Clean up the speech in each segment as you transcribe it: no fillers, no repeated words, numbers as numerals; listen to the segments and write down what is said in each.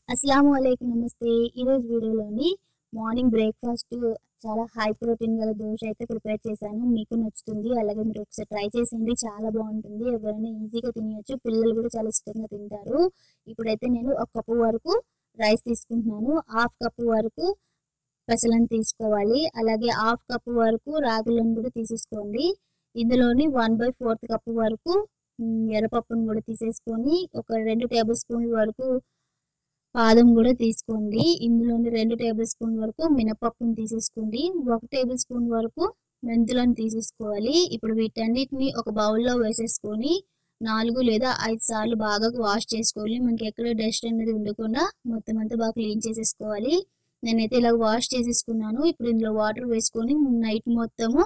అస్సలాముఅలైకుం నమస్తే. ఈరోజు వీడియోలోని మార్నింగ్ బ్రేక్‌ఫాస్ట్ చాలా హై ప్రోటీన్ గల దోస అయితే ప్రిపేర్ చేశాను. మీకు నచ్చుతుంది. అలాగే మీరు ఒకసారి ట్రై చేసేయండి. చాలా బాగుంటుంది. ఎవరైనా ఈజీగా తినేయొచ్చు. పిల్లలు కూడా చాలా ఇష్టంగా తింటారు. ఇప్పుడైతే నేను ఒక కప్పు వరకు రైస్ తీసుకుంటున్నాను. హాఫ్ కప్పు వరకు పెసలను తీసుకోవాలి. అలాగే హాఫ్ కప్పు వరకు రాగులను కూడా తీసేసుకోండి. ఇందులోని 1/4 కప్పు వరకు ఎర్రపప్పును కూడా తీసేసుకొని ఒక 2 టేబుల్ స్పూన్ల వరకు బాదం కూడా తీసుకోండి. ఇందులోని 2 టేబుల్ స్పూన్ వరకు మినపప్పును తీసేసుకోండి. 1 టేబుల్ స్పూన్ వరకు మెంతులను తీసేసుకోవాలి. ఇప్పుడు వీటన్నిటిని ఒక బౌల్లో వేసేసుకొని 4 లేదా 5 సార్లు బాగా వాష్ చేసుకోవాలి. మనకి ఎక్కడ డస్ట్ అనేది ఉండకుండా మొత్తం అంతా బాగా క్లీన్ చేసేసుకోవాలి. నేనైతే ఇలా వాష్ చేసేసుకున్నాను. ఇప్పుడు ఇందులో వాటర్ వేసుకొని నైట్ మొత్తము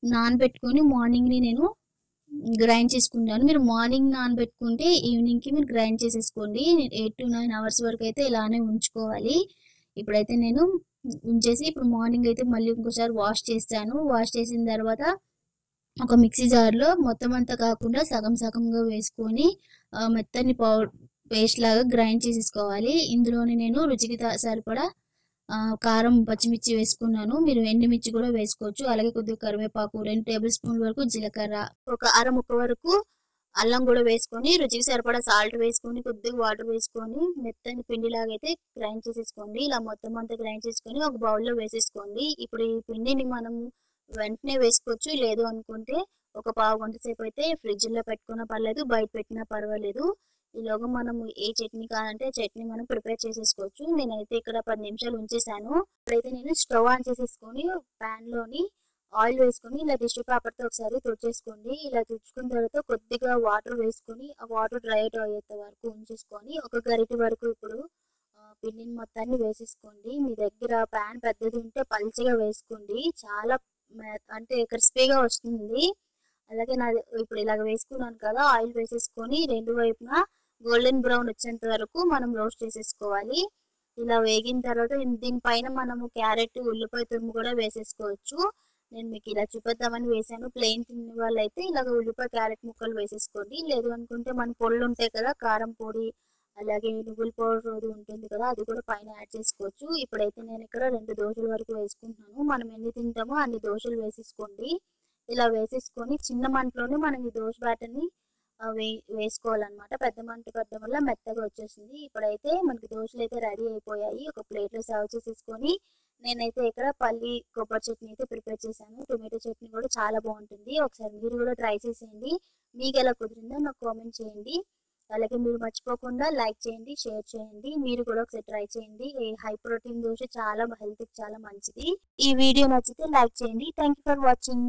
నానబెట్టుకొని మార్నింగ్‌ని నేను గ్రైండ్ చేసుకుంటాను. మీరు మార్నింగ్ నానబెట్టుకుంటే ఈవినింగ్‌కి మీరు గ్రైండ్ చేసేసుకోండి. 8-9 అవర్స్ వరకు అయితే ఇలానే ఉంచుకోవాలి. ఇప్పుడైతే నేను ఉంచేసి ఇప్పుడు మార్నింగ్ అయితే మళ్ళీ ఇంకోసారి వాష్ చేశాను. వాష్ చేసిన తర్వాత ఒక మిక్సీ జార్‌లో మొత్తం అంతా కాకుండా సగం సగంగా వేసుకొని మెత్తని పేస్ట్ లాగా గ్రైండ్ చేసేసుకోవాలి. ఇందులోని నేను రుచికి సరిపడా కారం, పచ్చిమిర్చి వేసుకున్నాను. మీరు ఎండుమిర్చి కూడా వేసుకోవచ్చు. అలాగే కొద్దిగా కరివేపాకు, 2 టేబుల్ స్పూన్ల వరకు జీలకర్ర, ఒక అర ముక్క వరకు అల్లం కూడా వేసుకొని రుచికి సరిపడా సాల్ట్ వేసుకొని కొద్దిగా వాటర్ వేసుకొని మెత్తని పిండిలాగా అయితే గ్రైండ్ చేసేసుకోండి. ఇలా మొత్తం అంతా గ్రైండ్ చేసుకొని ఒక బౌల్లో వేసేసుకోండి. ఇప్పుడు ఈ పిండిని మనము వెంటనే వేసుకోవచ్చు. లేదు అనుకుంటే ఒక పావు గంట సేపు అయితే ఫ్రిడ్జ్‌లో పెట్టుకున్నా పర్లేదు, బయట పెట్టినా పర్వాలేదు. ఈలోగా మనము ఏ చట్నీ కావాలంటే చట్నీ మనం ప్రిపేర్ చేసేసుకోవచ్చు. నేనైతే ఇక్కడ 10 నిమిషాలు ఉంచేసాను. ఇప్పుడైతే నేను స్టవ్ ఆన్ చేసేసుకొని ప్యాన్‌లోని ఆయిల్ వేసుకొని ఇలా టిష్యూ పేపర్‌తో ఒకసారి తుడిచేసుకోండి. ఇలా తుడుచుకున్న తర్వాత కొద్దిగా వాటర్ వేసుకొని ఆ వాటర్ డ్రై అవుట్ అయ్యేంత వరకు ఉంచేసుకొని ఒక గరిటె వరకు ఇప్పుడు పిండిని మొత్తాన్ని వేసేసుకోండి. మీ దగ్గర ప్యాన్ పెద్దది ఉంటే పల్చగా వేసుకోండి. చాలా అంటే క్రిస్పీగా వస్తుంది. అలాగే నాది ఇప్పుడు ఇలాగ వేసుకున్నాను కదా, ఆయిల్ వేసేసుకొని రెండు వైపులా గోల్డెన్ బ్రౌన్ వచ్చేంత వరకు మనం రోస్ట్ చేసేసుకోవాలి. ఇలా వేగిన తర్వాత దీనిపైన మనము క్యారెట్, ఉల్లిపాయ తురుము కూడా వేసేసుకోవచ్చు. నేను మీకు ఇలా చూపిద్దామని వేసాను. ప్లెయిన్ తినే వాళ్ళైతే ఇలాగ ఉల్లిపాయ, క్యారెట్ ముక్కలు వేసేసుకోండి. లేదు అనుకుంటే మన పొడులు ఉంటాయి కదా, కారం పొడి, అలాగే నువ్వుల పౌడర్ అది ఉంటుంది కదా, అది కూడా పైన యాడ్ చేసుకోవచ్చు. ఇప్పుడైతే నేను ఇక్కడ 2 దోసల వరకు వేసుకుంటున్నాను. మనం ఎన్ని తింటామో అన్ని దోసలు వేసేసుకోండి. ఇలా వేసేసుకొని చిన్న మంటలోనే మనం ఈ దోస బ్యాటర్‌ని వేసుకోవాలన్నమాట. పెద్ద మంట పెట్టడం వల్ల మెత్తగా వచ్చేసింది. ఇప్పుడైతే మనకి దోసలు అయితే రెడీ అయిపోయాయి. ఒక ప్లేట్‌లో సర్వ్ చేసేసుకొని నేనైతే ఇక్కడ పల్లి కొబ్బరి చట్నీ అయితే ప్రిపేర్ చేశాను. టొమాటో చట్నీ కూడా చాలా బాగుంటుంది. ఒకసారి మీరు కూడా ట్రై చేసేయండి. మీకు ఎలా కుదిరిందో నాకు కామెంట్ చేయండి. అలాగే మీరు మర్చిపోకుండా లైక్ చేయండి, షేర్ చేయండి. మీరు కూడా ఒకసారి ట్రై చేయండి. ఈ హై ప్రోటీన్ దోస చాలా హెల్త్‌కి చాలా మంచిది. ఈ వీడియో నచ్చితే లైక్ చేయండి. Thank you for watching.